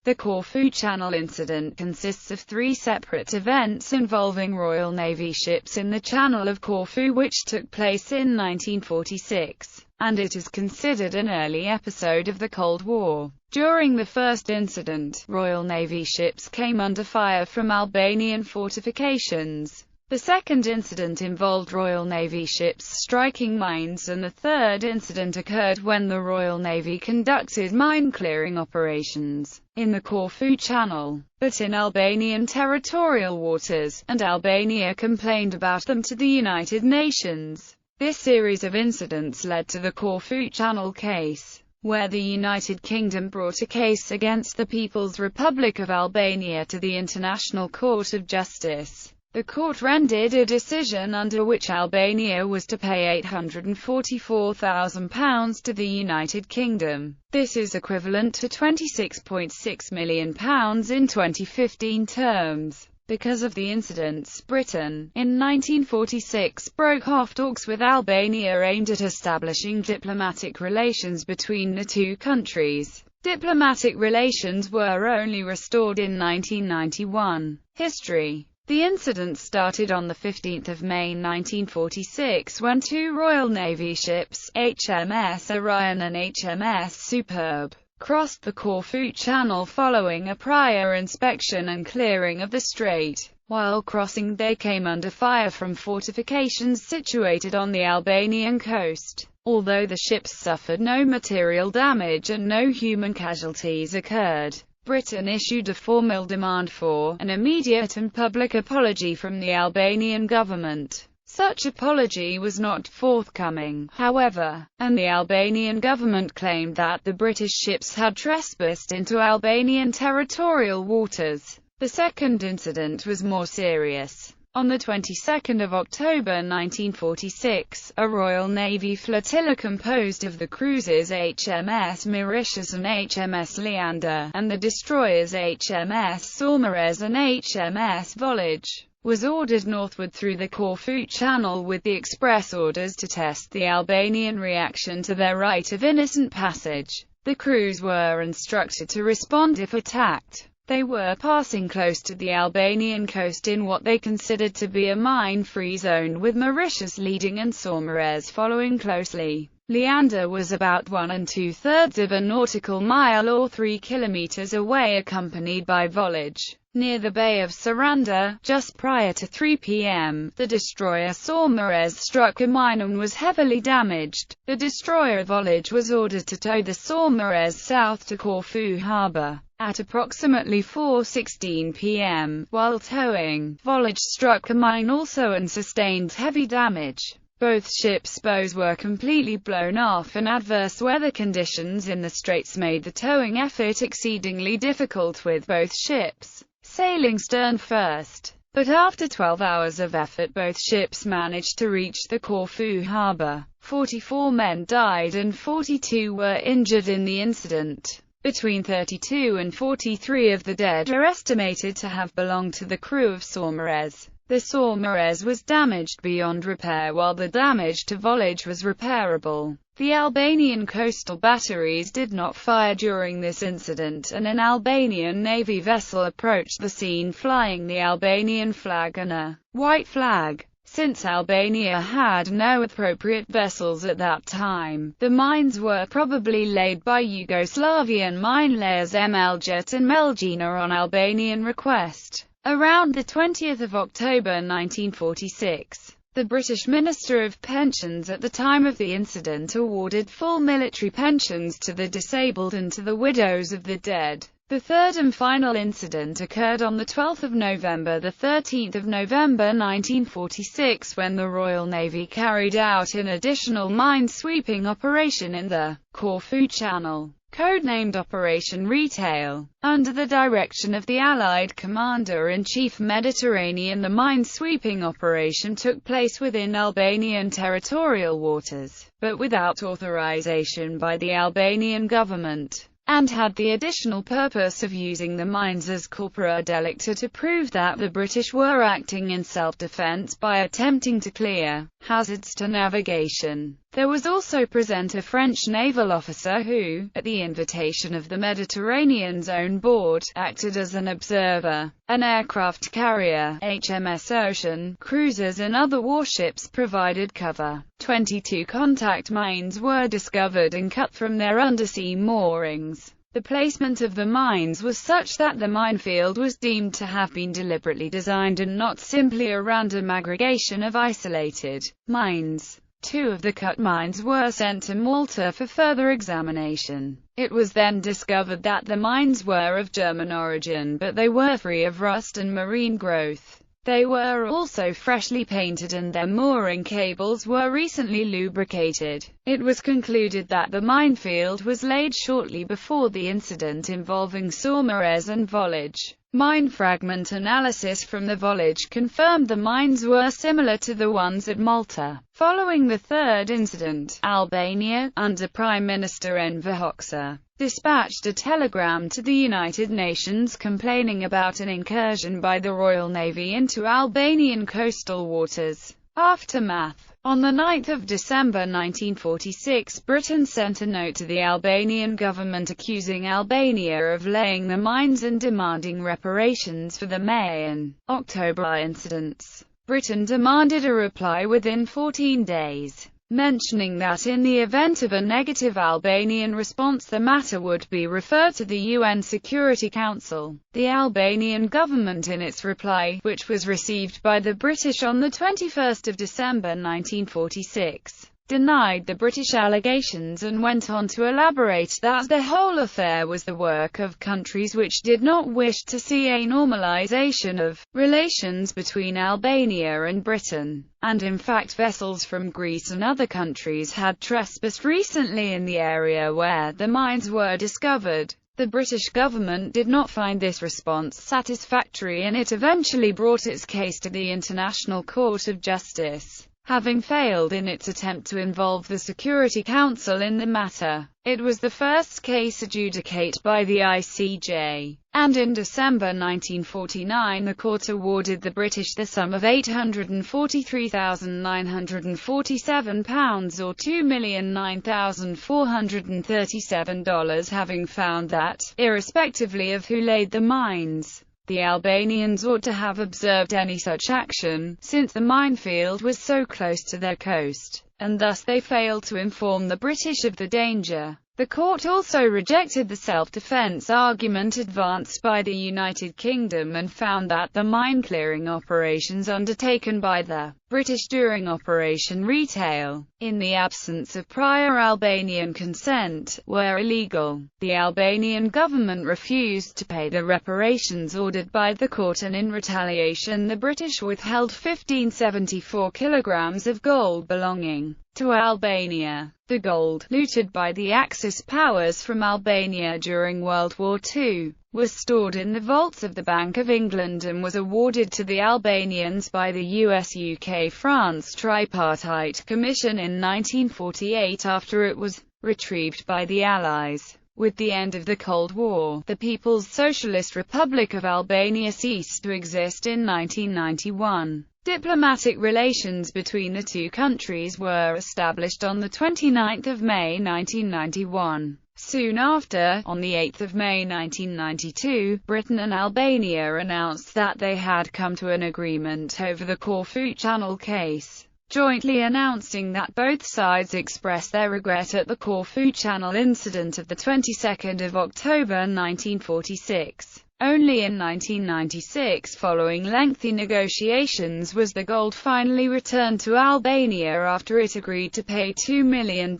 The Corfu Channel incident consists of three separate events involving Royal Navy ships in the Channel of Corfu which took place in 1946, and it is considered an early episode of the Cold War. During the first incident, Royal Navy ships came under fire from Albanian fortifications. The second incident involved Royal Navy ships striking mines, and the third incident occurred when the Royal Navy conducted mine-clearing operations in the Corfu Channel, but in Albanian territorial waters, and Albania complained about them to the United Nations. This series of incidents led to the Corfu Channel case, where the United Kingdom brought a case against the People's Republic of Albania to the International Court of Justice. The court rendered a decision under which Albania was to pay £844,000 to the United Kingdom. This is equivalent to £26.6 million in 2015 terms. Because of the incidents, Britain, in 1946, broke off talks with Albania aimed at establishing diplomatic relations between the two countries. Diplomatic relations were only restored in 1991. History. The incident started on 15 May 1946 when two Royal Navy ships, HMS Orion and HMS Superb, crossed the Corfu Channel following a prior inspection and clearing of the strait. While crossing, they came under fire from fortifications situated on the Albanian coast. Although the ships suffered no material damage and no human casualties occurred, Britain issued a formal demand for an immediate and public apology from the Albanian government. Such apology was not forthcoming, however, and the Albanian government claimed that the British ships had trespassed into Albanian territorial waters. The second incident was more serious. On the 22nd of October 1946, a Royal Navy flotilla composed of the cruisers HMS Mauritius and HMS Leander, and the destroyers HMS Saumarez and HMS Volage, was ordered northward through the Corfu Channel with the express orders to test the Albanian reaction to their right of innocent passage. The crews were instructed to respond if attacked. They were passing close to the Albanian coast in what they considered to be a mine-free zone, with Mauritius leading and Saumarez following closely. Leander was about 1 2/3 of a nautical mile or 3 kilometers away, accompanied by Volage. Near the Bay of Saranda, just prior to 3 p.m., the destroyer Saumarez struck a mine and was heavily damaged. The destroyer Volage was ordered to tow the Saumarez south to Corfu harbour. At approximately 4:16 p.m., while towing, Volage struck a mine also and sustained heavy damage. Both ships' bows were completely blown off, and adverse weather conditions in the straits made the towing effort exceedingly difficult, with both ships sailing stern first. But after 12 hours of effort, both ships managed to reach the Corfu harbour. 44 men died and 42 were injured in the incident. Between 32 and 43 of the dead are estimated to have belonged to the crew of Saumarez. The Saumarez was damaged beyond repair, while the damage to Volage was repairable. The Albanian coastal batteries did not fire during this incident, and an Albanian Navy vessel approached the scene flying the Albanian flag and a white flag. Since Albania had no appropriate vessels at that time, the mines were probably laid by Yugoslavian mine layers Meljet and Meljina on Albanian request. Around the 20th of October 1946, the British Minister of Pensions at the time of the incident awarded full military pensions to the disabled and to the widows of the dead. The third and final incident occurred on the 12th of November, the 13th of November 1946, when the Royal Navy carried out an additional mine-sweeping operation in the Corfu Channel, codenamed Operation Retail. Under the direction of the Allied Commander-in-Chief Mediterranean, the mine-sweeping operation took place within Albanian territorial waters, but without authorization by the Albanian government, and had the additional purpose of using the mines as corpora delicta to prove that the British were acting in self-defense by attempting to clear hazards to navigation. There was also present a French naval officer who, at the invitation of the Mediterranean's own board, acted as an observer. An aircraft carrier, HMS Ocean, cruisers and other warships provided cover. 22 contact mines were discovered and cut from their undersea moorings. The placement of the mines was such that the minefield was deemed to have been deliberately designed and not simply a random aggregation of isolated mines. 2 of the cut mines were sent to Malta for further examination. It was then discovered that the mines were of German origin, but they were free of rust and marine growth. They were also freshly painted and their mooring cables were recently lubricated. It was concluded that the minefield was laid shortly before the incident involving Saumarez and Volage. Mine fragment analysis from the Volage confirmed the mines were similar to the ones at Malta. Following the third incident, Albania, under Prime Minister Enver Hoxha, dispatched a telegram to the United Nations complaining about an incursion by the Royal Navy into Albanian coastal waters. Aftermath. On 9 December 1946, Britain sent a note to the Albanian government accusing Albania of laying the mines and demanding reparations for the May and October incidents. Britain demanded a reply within 14 days, mentioning that in the event of a negative Albanian response the matter would be referred to the UN Security Council. The Albanian government in its reply, which was received by the British on 21 December 1946, denied the British allegations and went on to elaborate that the whole affair was the work of countries which did not wish to see a normalization of relations between Albania and Britain, and in fact vessels from Greece and other countries had trespassed recently in the area where the mines were discovered. The British government did not find this response satisfactory and it eventually brought its case to the International Court of Justice. Having failed in its attempt to involve the Security Council in the matter, it was the first case adjudicated by the ICJ, and in December 1949 the court awarded the British the sum of £843,947 or $2,009,437, having found that, irrespectively of who laid the mines, the Albanians ought to have observed any such action, since the minefield was so close to their coast, and thus they failed to inform the British of the danger. The court also rejected the self-defense argument advanced by the United Kingdom and found that the mine-clearing operations undertaken by the British during Operation Retail, in the absence of prior Albanian consent, were illegal. The Albanian government refused to pay the reparations ordered by the court, and in retaliation the British withheld 1574 kilograms of gold belonging to Albania. The gold, looted by the Axis powers from Albania during World War II, was stored in the vaults of the Bank of England and was awarded to the Albanians by the US-UK-France Tripartite Commission in 1948 after it was retrieved by the Allies. With the end of the Cold War, the People's Socialist Republic of Albania ceased to exist in 1991. Diplomatic relations between the two countries were established on 29 May 1991. Soon after, on 8 May 1992, Britain and Albania announced that they had come to an agreement over the Corfu Channel case, jointly announcing that both sides expressed their regret at the Corfu Channel incident of the 22nd of October 1946. Only in 1996, following lengthy negotiations, was the gold finally returned to Albania after it agreed to pay $2 million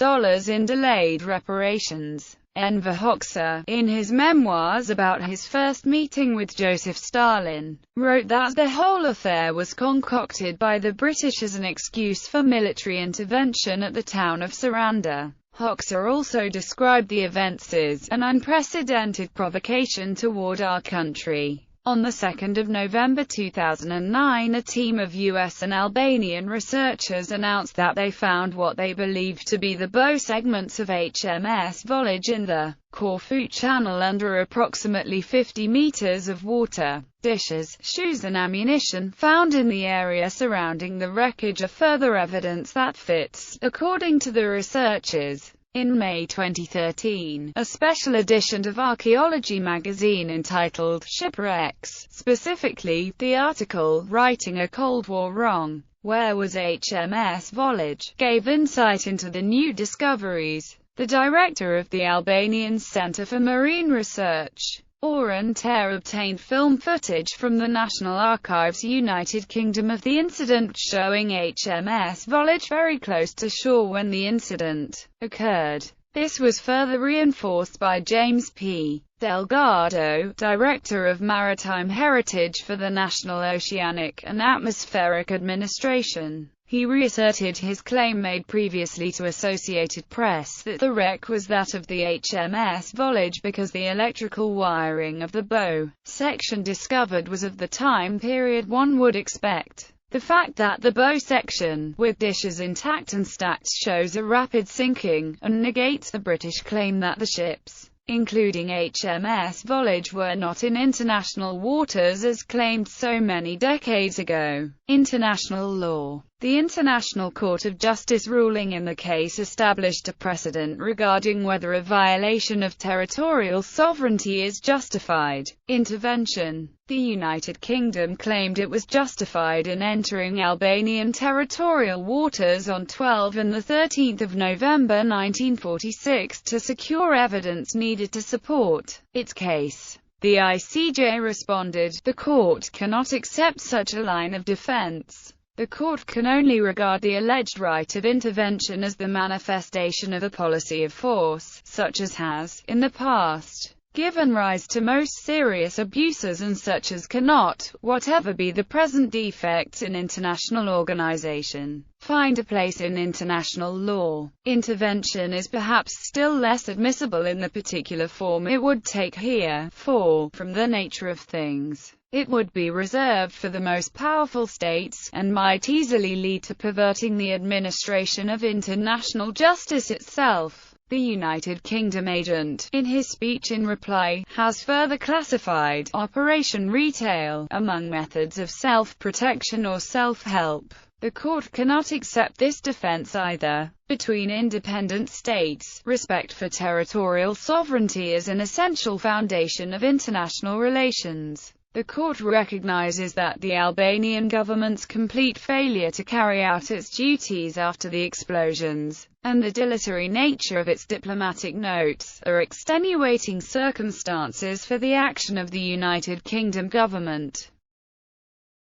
in delayed reparations. Enver Hoxha, in his memoirs about his first meeting with Joseph Stalin, wrote that the whole affair was concocted by the British as an excuse for military intervention at the town of Saranda. Hoxha also described the events as an unprecedented provocation toward our country. On the 2nd of November 2009, a team of US and Albanian researchers announced that they found what they believed to be the bow segments of HMS Volage in the Corfu Channel under approximately 50 meters of water. Dishes, shoes and ammunition found in the area surrounding the wreckage are further evidence that fits, according to the researchers. In May 2013, a special edition of Archaeology magazine entitled Shipwrecks, specifically, the article, Writing a Cold War Wrong, Where Was HMS Volage?, gave insight into the new discoveries. The director of the Albanian Center for Marine Research, Orhan Ter, obtained film footage from the National Archives, United Kingdom of the incident showing HMS Volage very close to shore when the incident occurred. This was further reinforced by James P. Delgado, Director of Maritime Heritage for the National Oceanic and Atmospheric Administration. He reasserted his claim made previously to Associated Press that the wreck was that of the HMS Volage because the electrical wiring of the bow section discovered was of the time period one would expect. The fact that the bow section, with dishes intact and stacked, shows a rapid sinking, and negates the British claim that the ships, including HMS Volage, were not in international waters as claimed so many decades ago. International law. The International Court of Justice ruling in the case established a precedent regarding whether a violation of territorial sovereignty is justified. Intervention. The United Kingdom claimed it was justified in entering Albanian territorial waters on 12 and 13 November 1946 to secure evidence needed to support its case. The ICJ responded, "The court cannot accept such a line of defense. The court can only regard the alleged right of intervention as the manifestation of a policy of force, such as has, in the past, given rise to most serious abuses and such as cannot, whatever be the present defects in international organization, find a place in international law. Intervention is perhaps still less admissible in the particular form it would take here, for, from the nature of things, it would be reserved for the most powerful states, and might easily lead to perverting the administration of international justice itself." The United Kingdom agent, in his speech in reply, has further classified Operation Retail among methods of self-protection or self-help. The court cannot accept this defense either. Between independent states, respect for territorial sovereignty is an essential foundation of international relations. The court recognizes that the Albanian government's complete failure to carry out its duties after the explosions, and the dilatory nature of its diplomatic notes, are extenuating circumstances for the action of the United Kingdom government.